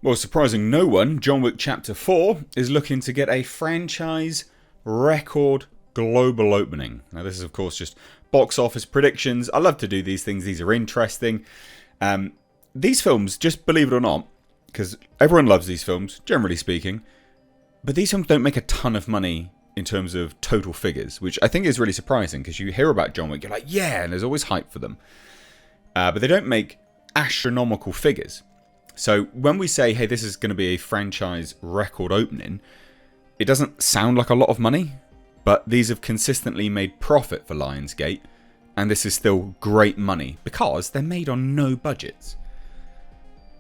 Well, surprising no one, John Wick Chapter 4 is looking to get a franchise record global opening. Now, this is, of course, just box office predictions. I love to do these things. These are interesting. These films, just believe it or not, because everyone loves these films, generally speaking, but these films don't make a ton of money in terms of total figures, which I think is really surprising, because you hear about John Wick, you're like, yeah, and there's always hype for them. But they don't make astronomical figures. So when we say, hey, this is going to be a franchise record opening, it doesn't sound like a lot of money, but these have consistently made profit for Lionsgate, and this is still great money because they're made on no budgets.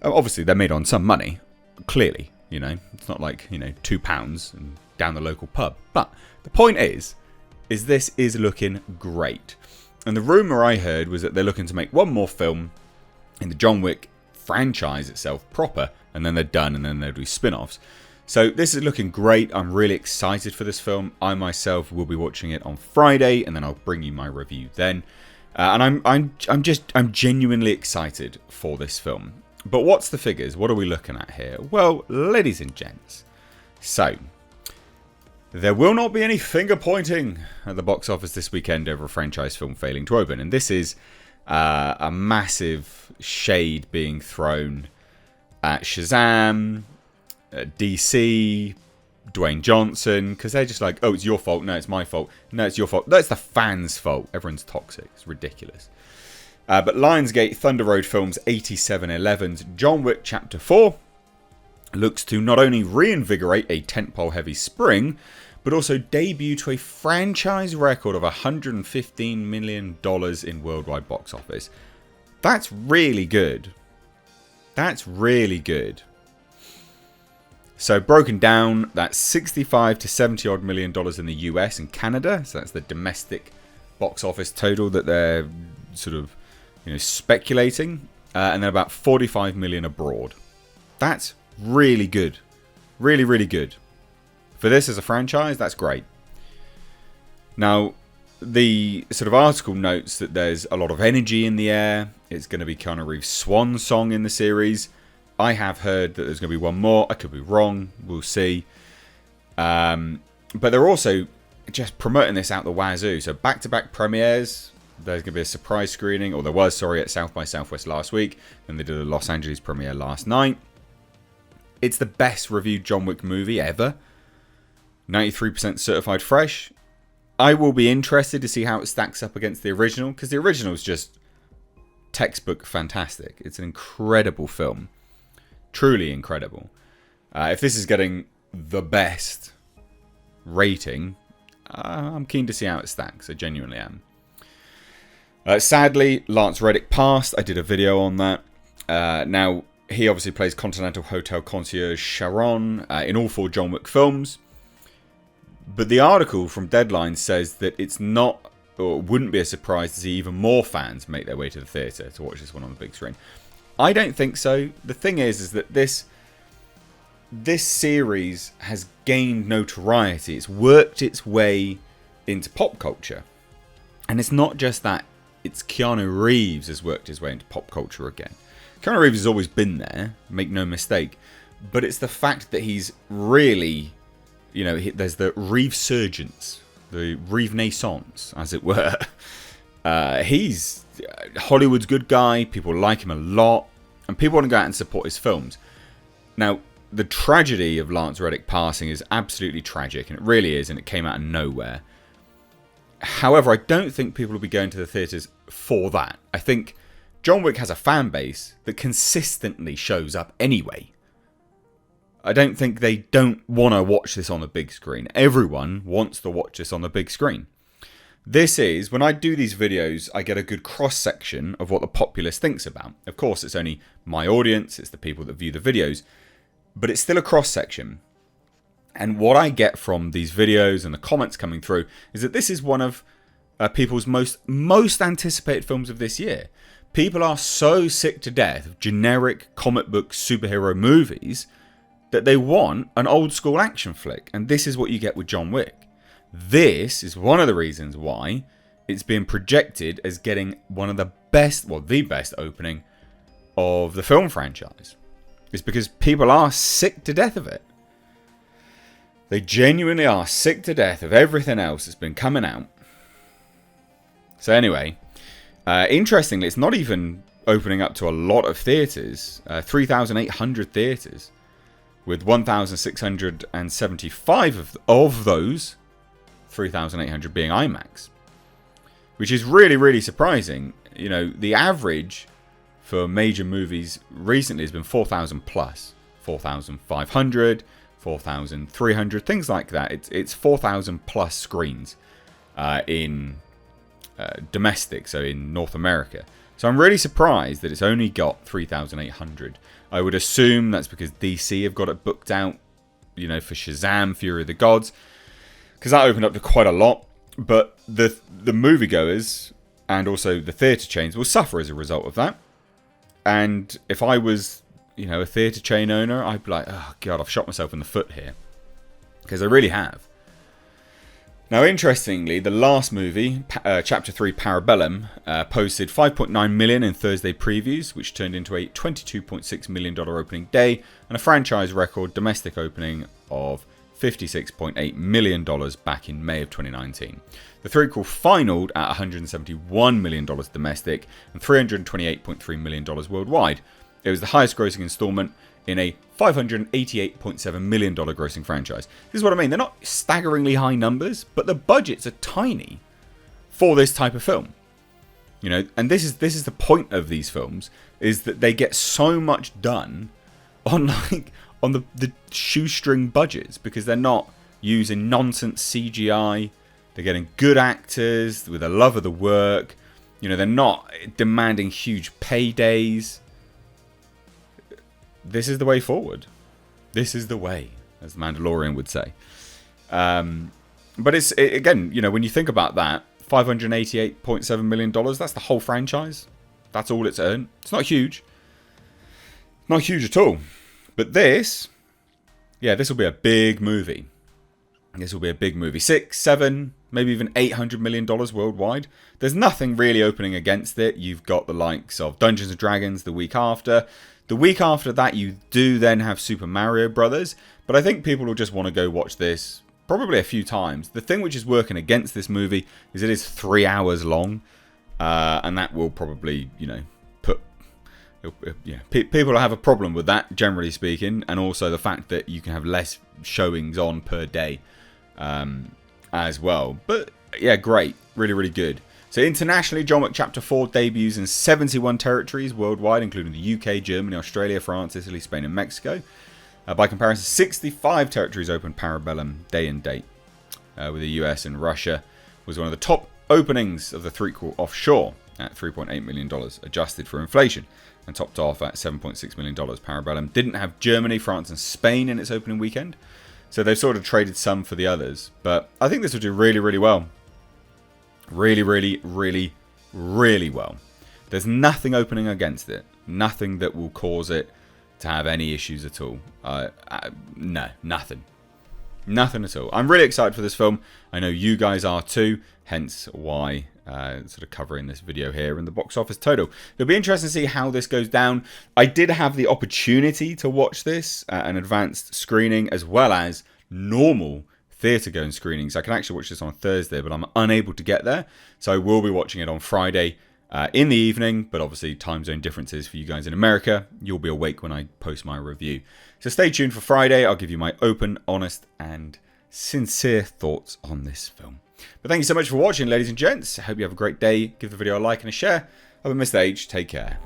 Obviously, they're made on some money, clearly, It's not like, £2 and down the local pub. But the point is this is looking great. And the rumour I heard was that they're looking to make one more film in the John Wick franchise itself proper, and then they're done, and then they'll do spin-offs. So this is looking great. I'm really excited for this film. I myself will be watching it on Friday, and then I'll bring you my review then. And I'm genuinely excited for this film. But what's the figures? What are we looking at here? Well, ladies and gents, so there will not be any finger pointing at the box office this weekend over a franchise film failing to open, and this is a massive shade being thrown at Shazam, at DC, Dwayne Johnson, because they're just like, oh, it's your fault. No, it's my fault. No, it's your fault. No, it's the fans' fault. Everyone's toxic. It's ridiculous. But Lionsgate Thunder Road Films 8711's John Wick Chapter 4 looks to not only reinvigorate a tentpole heavy spring, but also debut to a franchise record of $115 million in worldwide box office. That's really good. That's really good. So broken down, that's 65 to 70 odd million dollars in the US and Canada. So that's the domestic box office total that they're sort of, speculating. And then about 45 million abroad. That's really good. Really, really good. For this as a franchise, that's great. Now, the sort of article notes that there's a lot of energy in the air. It's going to be Keanu Reeves' swan song in the series. I have heard that there's going to be one more. I could be wrong. We'll see. But they're also just promoting this out the wazoo. So back-to-back premieres. There's going to be a surprise screening. Or there was, at South by Southwest last week. And they did a Los Angeles premiere last night. It's the best reviewed John Wick movie ever. 93% certified fresh. I will be interested to see how it stacks up against the original, because the original is just textbook fantastic. It's an incredible film. Truly incredible. If this is getting the best rating, I'm keen to see how it stacks. I genuinely am. Sadly, Lance Reddick passed. I did a video on that. Now, he obviously plays Continental Hotel concierge Sharon in all 4 John Wick films. But the article from Deadline says that it's not, or wouldn't be a surprise to see even more fans make their way to the theatre to watch this one on the big screen. I don't think so. The thing is that this series has gained notoriety. It's worked its way into pop culture. And it's not just that. It's Keanu Reeves has worked his way into pop culture again. Keanu Reeves has always been there, make no mistake. But it's the fact that he's really, there's the Reevesurgence, the Reeve-naissance, as it were. He's Hollywood's good guy. People like him a lot. And people want to go out and support his films. Now, the tragedy of Lance Reddick passing is absolutely tragic. And it really is. And it came out of nowhere. However, I don't think people will be going to the theatres for that. I think John Wick has a fan base that consistently shows up anyway. I don't think they don't want to watch this on the big screen. Everyone wants to watch this on the big screen. This is, when I do these videos, I get a good cross-section of what the populace thinks about. Of course, it's only my audience, it's the people that view the videos, but it's still a cross-section. And what I get from these videos and the comments coming through is that this is one of people's most anticipated films of this year. People are so sick to death of generic comic book superhero movies that they want an old school action flick. And this is what you get with John Wick. This is one of the reasons why it's being projected as getting one of the best, the best opening of the film franchise. is because people are sick to death of it. They genuinely are sick to death of everything else that's been coming out. So anyway, interestingly, it's not even opening up to a lot of theatres. 3,800 theatres, with 1,675 of those 3,800 being IMAX, which is really, really surprising. You know, the average for major movies recently has been 4,000 plus, 4,500, 4,300, things like that. It's 4,000 plus screens in domestic, so in North America. So I'm really surprised that it's only got 3,800. I would assume that's because DC have got it booked out, you know, for Shazam, Fury of the Gods, because that opened up to quite a lot. But the moviegoers and also the theatre chains will suffer as a result of that. And if I was, you know, a theatre chain owner, I'd be like, oh God, I've shot myself in the foot here. Because I really have. Now, interestingly, the last movie, Chapter 3 Parabellum, posted $5.9 million in Thursday previews, which turned into a $22.6 million opening day and a franchise record domestic opening of $56.8 million back in May of 2019. The threequel finaled at $171 million domestic and $328.3 million worldwide. It was the highest grossing installment in a $588.7 million grossing franchise. This is what I mean. They're not staggeringly high numbers, but the budgets are tiny for this type of film. You know, and this is the point of these films, is that they get so much done on the shoestring budgets, because they're not using nonsense CGI. They're getting good actors with a love of the work. You know, they're not demanding huge paydays. This is the way forward. This is the way, as the Mandalorian would say. But again, you know, when you think about that, $588.7 million, that's the whole franchise. That's all it's earned. It's not huge. Not huge at all. But this will be a big movie. This will be a big movie. 6, 7, maybe even $800 million worldwide. There's nothing really opening against it. You've got the likes of Dungeons & Dragons the week after. The week after that, you do then have Super Mario Brothers. But I think people will just want to go watch this probably a few times. The thing which is working against this movie is it is 3 hours long. And that will probably, you know, people will have a problem with that, generally speaking. And also the fact that you can have less showings on per day as well. But yeah, great. Really, really good. So internationally, John Wick Chapter 4 debuts in 71 territories worldwide, including the UK, Germany, Australia, France, Italy, Spain and Mexico. By comparison, 65 territories opened Parabellum day and date, with the US and Russia was one of the top openings of the threequel offshore at $3.8 million, adjusted for inflation, and topped off at $7.6 million. Parabellum didn't have Germany, France and Spain in its opening weekend, so they've sort of traded some for the others. But I think this will do really, really well. Really, really, really, really well. There's nothing opening against it. Nothing that will cause it to have any issues at all. No, nothing. Nothing at all. I'm really excited for this film. I know you guys are too. Hence why sort of covering this video here in the box office total. It'll be interesting to see how this goes down. I did have the opportunity to watch this at an advanced screening as well as normal theatre going screenings. I can actually watch this on Thursday, but I'm unable to get there. So I will be watching it on Friday in the evening, but obviously time zone differences for you guys in America. You'll be awake when I post my review. So stay tuned for Friday. I'll give you my open, honest, and sincere thoughts on this film. But thank you so much for watching, ladies and gents. I hope you have a great day. Give the video a like and a share. Have a missed age. Take care.